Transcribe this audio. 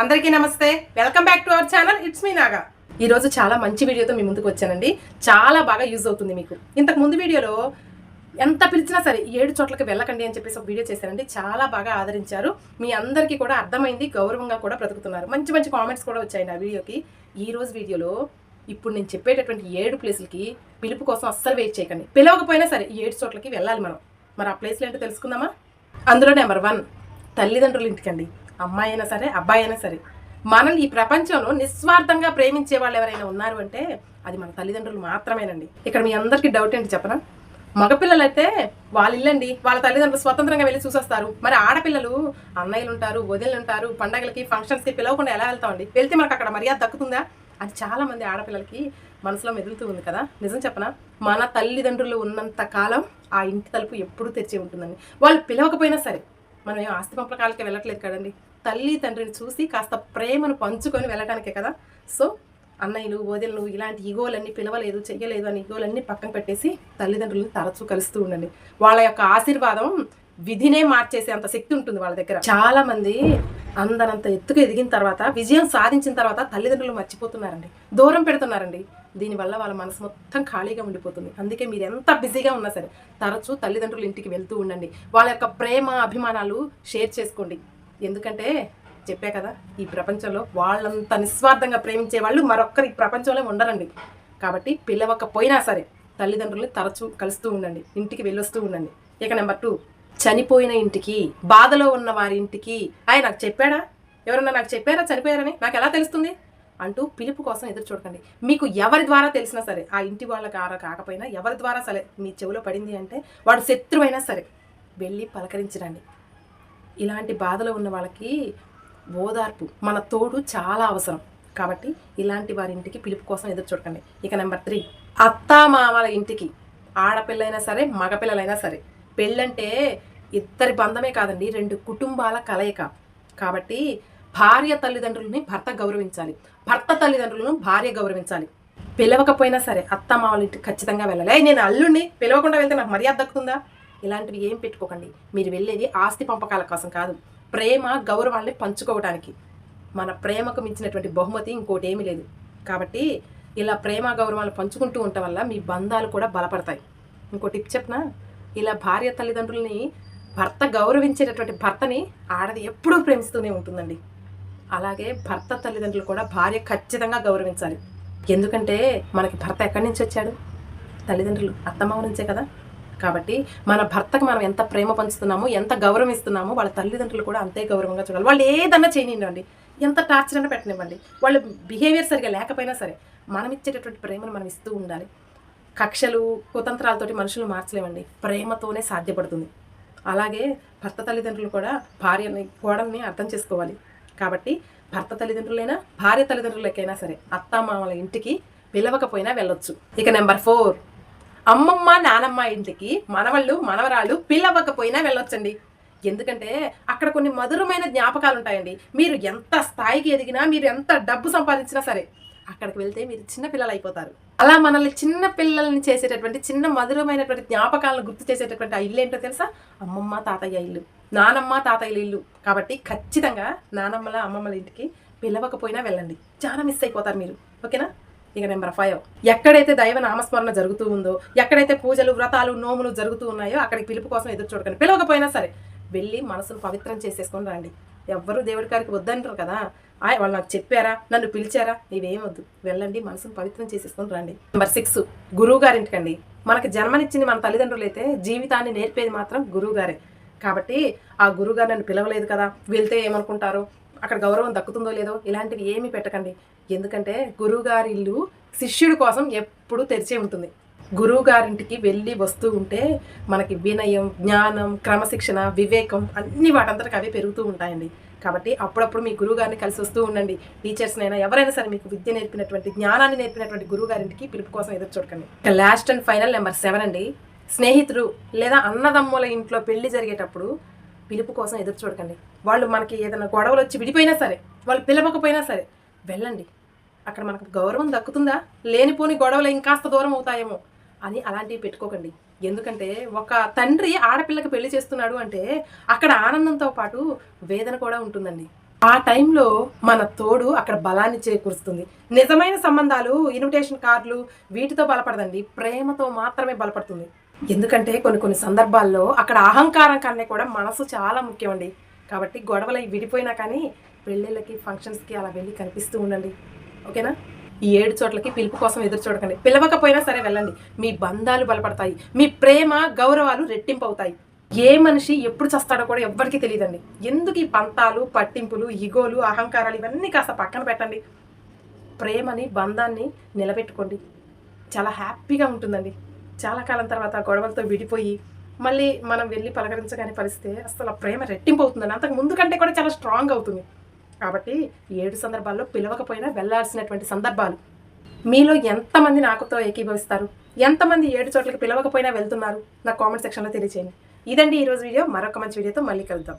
అందరికీ నమస్తే, welcome back to our channel. It's me Naga. ఈ రోజు చాలా మంచి వీడియోతో మీ ముందుకు వచ్చానండి. చాలా బాగా యూజ్ అవుతుంది మీకు. ఇంతకు ముందు వీడియోలో ఎంత పిలిచినా సరే 7 చోట్లకి వెళ్ళకండి అని చెప్పేసి ఒక వీడియో చేశానండి. చాలా బాగా ఆదరించారు. మీ అందరికీ కూడా అర్థమైంది, గౌరవంగా కూడా బ్రతుకుతున్నారు. మంచి మంచి కామెంట్స్ కూడా వచ్చాయండి ఆ వీడియోకి. ఈ రోజు వీడియోలో ఇప్పుడు నేను చెప్పేటటువంటి 7 ప్లేసులకి పిలుపు కోసం అస్సలు వెయిట్ చేయకండి. పిలవకపోయినా సరే 7 చోట్లకి వెళ్ళాలి మనం. మరి ఆ ప్లేస్లు ఏంటో తెలుసుకుందామా? అందులో నెంబర్ 1 తల్లిదండ్రుల ఇంటికండి. అమ్మాయి అయినా సరే, అబ్బాయి అయినా సరే, మనల్ని ఈ ప్రపంచంలో నిస్వార్థంగా ప్రేమించే వాళ్ళు ఎవరైనా ఉన్నారు అంటే అది మన తల్లిదండ్రులు మాత్రమేనండి. ఇక్కడ మీ అందరికీ డౌట్ ఏంటి చెప్పనా? మగపిల్లలు అయితే వాళ్ళ ఇల్లండి, వాళ్ళ తల్లిదండ్రులు స్వతంత్రంగా వెళ్ళి చూసొస్తారు. మరి ఆడపిల్లలు అన్నయ్యలు ఉంటారు, వదినలు ఉంటారు, పండగలకి ఫంక్షన్స్కి పిలవకుండా ఎలా వెళ్తామండి? వెళ్తే మనకు అక్కడ మర్యాద దక్కుతుందా? అది చాలా మంది ఆడపిల్లలకి మనసులో మెదులుతూ ఉంది కదా. నిజం చెప్పనా, మన తల్లిదండ్రులు ఉన్నంత కాలం ఆ ఇంటి తలుపు ఎప్పుడూ తెరిచి ఉంటుందండి. వాళ్ళు పిలవకపోయినా సరే, మనం ఏం ఆస్తి పంపకాలకి వెళ్ళట్లేదు కదండి. తల్లి తండ్రిని చూసి కాస్త ప్రేమను పంచుకొని వెళ్ళటానికే కదా. సో అన్నయ్యలు, వదినలు ఇలాంటి ఈగోలన్నీ పిలవలేదు, చెయ్యలేదు అని ఈగోలన్నీ పక్కన పెట్టేసి తల్లిదండ్రులను తరచూ కలుస్తూ ఉండండి. వాళ్ళ యొక్క ఆశీర్వాదం విధినే మార్చేసే అంత శక్తి ఉంటుంది వాళ్ళ దగ్గర. చాలా మంది అందరంత ఎత్తుకు ఎదిగిన తర్వాత, విజయం సాధించిన తర్వాత తల్లిదండ్రులు మర్చిపోతున్నారండి, దూరం పెడుతున్నారండి. దీనివల్ల వాళ్ళ మనసు మొత్తం ఖాళీగా ఉండిపోతుంది. అందుకే మీరు ఎంత బిజీగా ఉన్నా సరే తరచూ తల్లిదండ్రుల ఇంటికి వెళ్తూ ఉండండి. వాళ్ళ యొక్క ప్రేమ అభిమానాలు షేర్ చేసుకోండి. ఎందుకంటే చెప్పే కదా, ఈ ప్రపంచంలో వాళ్ళంత నిస్వార్థంగా ప్రేమించే వాళ్ళు మరొక్కరు ఈ ప్రపంచంలో ఉండరండి. కాబట్టి పిలవకపోయినా సరే తల్లిదండ్రుల్ని తరచూ కలుస్తూ ఉండండి, ఇంటికి వెళ్ళొస్తూ ఉండండి. ఇక నెంబర్ 2, చనిపోయిన ఇంటికి, బాధలో ఉన్న వారి ఇంటికి. ఆయన నాకు చెప్పాడా? ఎవరన్నా నాకు చెప్పారా చనిపోయారని? నాకు ఎలా తెలుస్తుంది అంటూ పిలుపు కోసం ఎదురు చూడకండి. మీకు ఎవరి ద్వారా తెలిసినా సరే, ఆ ఇంటి వాళ్ళ కాకపోయినా ఎవరి ద్వారా సరే మీ చెవిలో పడింది అంటే వాడు శత్రువైనా సరే వెళ్ళి పలకరించరండి. ఇలాంటి బాధలో ఉన్న వాళ్ళకి ఓదార్పు, మన తోడు చాలా అవసరం. కాబట్టి ఇలాంటి వారి ఇంటికి పిలుపు కోసం ఎదురు చూడకండి. ఇక నెంబర్ 3, అత్తామామల ఇంటికి. ఆడపిల్లైనా సరే, మగపిల్లలైనా సరే, పెళ్ళంటే ఇద్దరి బంధమే కాదండి, 2 కుటుంబాల కలయిక. కాబట్టి భార్య తల్లిదండ్రులని భర్త గౌరవించాలి, భర్త తల్లిదండ్రులను భార్య గౌరవించాలి. పిలవకపోయినా సరే అత్తమామల ఇంటికి ఖచ్చితంగా వెళ్ళాలి. నేను అల్లుడిని పిలవకుండా వెళ్తే నాకు మర్యాద దక్కుతుందా? ఇలాంటివి ఏం పెట్టుకోకండి. మీరు వెళ్ళేది ఆస్తి పంపకాల కోసం కాదు, ప్రేమ గౌరవాల్ని పంచుకోవడానికి. మన ప్రేమకు మించినటువంటి బహుమతి ఇంకోటి ఏమీ లేదు. కాబట్టి ఇలా ప్రేమ గౌరవాలు పంచుకుంటూ ఉండటం వల్ల మీ బంధాలు కూడా బలపడతాయి. ఇంకో టిప్ చెప్పనా, ఇలా భార్య తల్లిదండ్రులని భర్త గౌరవించేటటువంటి భర్తని ఆడది ఎప్పుడూ ప్రేమిస్తూనే ఉంటుందండి. అలాగే భర్త తల్లిదండ్రులు కూడా భార్య ఖచ్చితంగా గౌరవించాలి. ఎందుకంటే మనకి భర్త ఎక్కడి నుంచి వచ్చాడు? తల్లిదండ్రులు, అత్తమామ నుంచే కదా. కాబట్టి మన భర్తకు మనం ఎంత ప్రేమ పంచుతున్నామో, ఎంత గౌరవం ఇస్తున్నామో, వాళ్ళ తల్లిదండ్రులు కూడా అంతే గౌరవంగా చూడాలి. వాళ్ళు ఏదన్నా చేయనివ్వండి, ఎంత టార్చర్ అయినా పెట్టనివ్వండి, వాళ్ళ బిహేవియర్ సరిగా లేకపోయినా సరే మనం ఇచ్చేటటువంటి ప్రేమను మనం ఇస్తూ ఉండాలి. కక్షలు, కుతంత్రాలతోటి మనుషులు మార్చలేమండి, ప్రేమతోనే సాధ్యపడుతుంది. అలాగే భర్త తల్లిదండ్రులు కూడా భార్యని, కోడల్ని అర్థం చేసుకోవాలి. కాబట్టి భర్త తల్లిదండ్రులైనా, భార్య తల్లిదండ్రులకైనా సరే అత్తామామల ఇంటికి పిలవకపోయినా వెళ్ళొచ్చు. ఇక నెంబర్ 4, అమ్మమ్మ నానమ్మ ఇంటికి మనవళ్ళు మనవరాళ్ళు పిలవకపోయినా వెళ్ళొచ్చండి. ఎందుకంటే అక్కడ కొన్ని మధురమైన జ్ఞాపకాలు ఉంటాయండి. మీరు ఎంత స్థాయికి ఎదిగినా, మీరు ఎంత డబ్బు సంపాదించినా సరే అక్కడికి వెళ్తే మీరు చిన్న పిల్లలు అయిపోతారు. అలా మనల్ని చిన్న పిల్లల్ని చేసేటటువంటి, చిన్న మధురమైనటువంటి జ్ఞాపకాలను గుర్తు చేసేటటువంటి ఆ ఇల్లు ఏంటో తెలుసా? అమ్మమ్మ తాతయ్య ఇల్లు, నానమ్మ తాతయ్యల ఇల్లు. కాబట్టి ఖచ్చితంగా నానమ్మల, అమ్మమ్మల ఇంటికి పిలవకపోయినా వెళ్ళండి, చాలా మిస్ అయిపోతారు మీరు. ఓకేనా? ఇక నెంబర్ 5, ఎక్కడైతే దైవ నామస్మరణ జరుగుతూ ఉందో, ఎక్కడైతే పూజలు, వ్రతాలు, నోములు జరుగుతూ ఉన్నాయో అక్కడికి పిలుపు కోసం ఎదురు చూడకండి. పిలవకపోయినా సరే వెళ్ళి మనసును పవిత్రం చేసేసుకొని రండి. ఎవ్వరూ దేవుడి గారికి వద్దంటారు కదా. వాళ్ళు నాకు చెప్పారా, నన్ను పిలిచారా, ఇవేం వద్దు, వెళ్ళండి, మనసును పవిత్రం చేసేసుకొని రండి. నెంబర్ 6, గురువు గారింటికండి. మనకి జన్మనిచ్చింది మన తల్లిదండ్రులు అయితే జీవితాన్ని నేర్పేది మాత్రం గురువు గారే. కాబట్టి ఆ గురువు గారు నన్ను పిలవలేదు కదా, వెళ్తే ఏమనుకుంటారో, అక్కడ గౌరవం దక్కుతుందో లేదో, ఇలాంటివి ఏమీ పెట్టకండి. ఎందుకంటే గురువుగారి ఇల్లు శిష్యుడి కోసం ఎప్పుడూ తెరిచే ఉంటుంది. గురువు గారింటికి వెళ్ళి వస్తూ ఉంటే మనకి వినయం, జ్ఞానం, క్రమశిక్షణ, వివేకం అన్ని వాటంతటికి అవి పెరుగుతూ ఉంటాయండి. కాబట్టి అప్పుడప్పుడు మీ గురువు గారిని కలిసి వస్తూ ఉండండి. టీచర్స్నైనా ఎవరైనా సరే మీకు విద్య నేర్పినటువంటి, జ్ఞానాన్ని నేర్పినటువంటి గురువు గారింటికి పిలుపు కోసం ఎదురు చూడకండి. లాస్ట్ అండ్ ఫైనల్ నెంబర్ 7 అండి, స్నేహితుడు లేదా అన్నదమ్ముల ఇంట్లో పెళ్లి జరిగేటప్పుడు పిలుపు కోసం ఎదురు చూడకండి. వాళ్ళు మనకి ఏదైనా గొడవలు వచ్చి విడిపోయినా సరే, వాళ్ళు పిలవకపోయినా సరే వెళ్ళండి. అక్కడ మనకు గౌరవం దక్కుతుందా? లేనిపోని గొడవలు ఇంకాస్త దూరం అవుతాయేమో అని అలాంటివి పెట్టుకోకండి. ఎందుకంటే ఒక తండ్రి ఆడపిల్లకి పెళ్లి చేస్తున్నాడు అంటే అక్కడ ఆనందంతో పాటు వేదన కూడా ఉంటుందండి. ఆ టైంలో మన తోడు అక్కడ బలాన్ని చేకూరుస్తుంది. నిజమైన సంబంధాలు ఇన్విటేషన్ కార్డులు వీటితో బలపడదండి, ప్రేమతో మాత్రమే బలపడుతుంది. ఎందుకంటే కొన్ని సందర్భాల్లో అక్కడ అహంకారం కన్నా కూడా మనసు చాలా ముఖ్యం అండి. కాబట్టి గొడవలు విడిపోయినా కానీ పెళ్ళిళ్ళకి ఫంక్షన్స్కి అలా వెళ్ళి కనిపిస్తూ ఉండండి. ఓకేనా? ఈ 7 చోట్లకి పిలుపు కోసం ఎదురు చూడకండి. పిలవకపోయినా సరే వెళ్ళండి. మీ బంధాలు బలపడతాయి, మీ ప్రేమ గౌరవాలు రెట్టింపు అవుతాయి. ఏ మనిషి ఎప్పుడు చస్తాడో కూడా ఎవ్వరికీ తెలియదండి. ఎందుకు ఈ పంతాలు, పట్టింపులు, ఇగోలు, అహంకారాలు ఇవన్నీ కాస్త పక్కన పెట్టండి. ప్రేమని, బంధాన్ని నిలబెట్టుకోండి. చాలా హ్యాపీగా ఉంటుందండి. చాలా కాలం తర్వాత గొడవలతో విడిపోయి మళ్ళీ మనం వెళ్ళి పలకరించగానే పరిస్థితి అసలు ప్రేమ రెట్టింపు అవుతుందండి. అంతకు ముందు కంటే కూడా చాలా స్ట్రాంగ్ అవుతుంది. కాబట్టి 7 సందర్భాల్లో పిలవకపోయినా వెళ్ళాల్సినటువంటి సందర్భాలు. మీలో ఎంతమంది నాకుతో ఏకీభవిస్తారు? ఎంతమంది 7 చోట్లకి పిలవకపోయినా వెళ్తున్నారు? నా కామెంట్ సెక్షన్లో తెలియచేయండి. ఇదండి ఈరోజు వీడియో. మరొక మంచి వీడియోతో మళ్ళీ కలుద్దాం.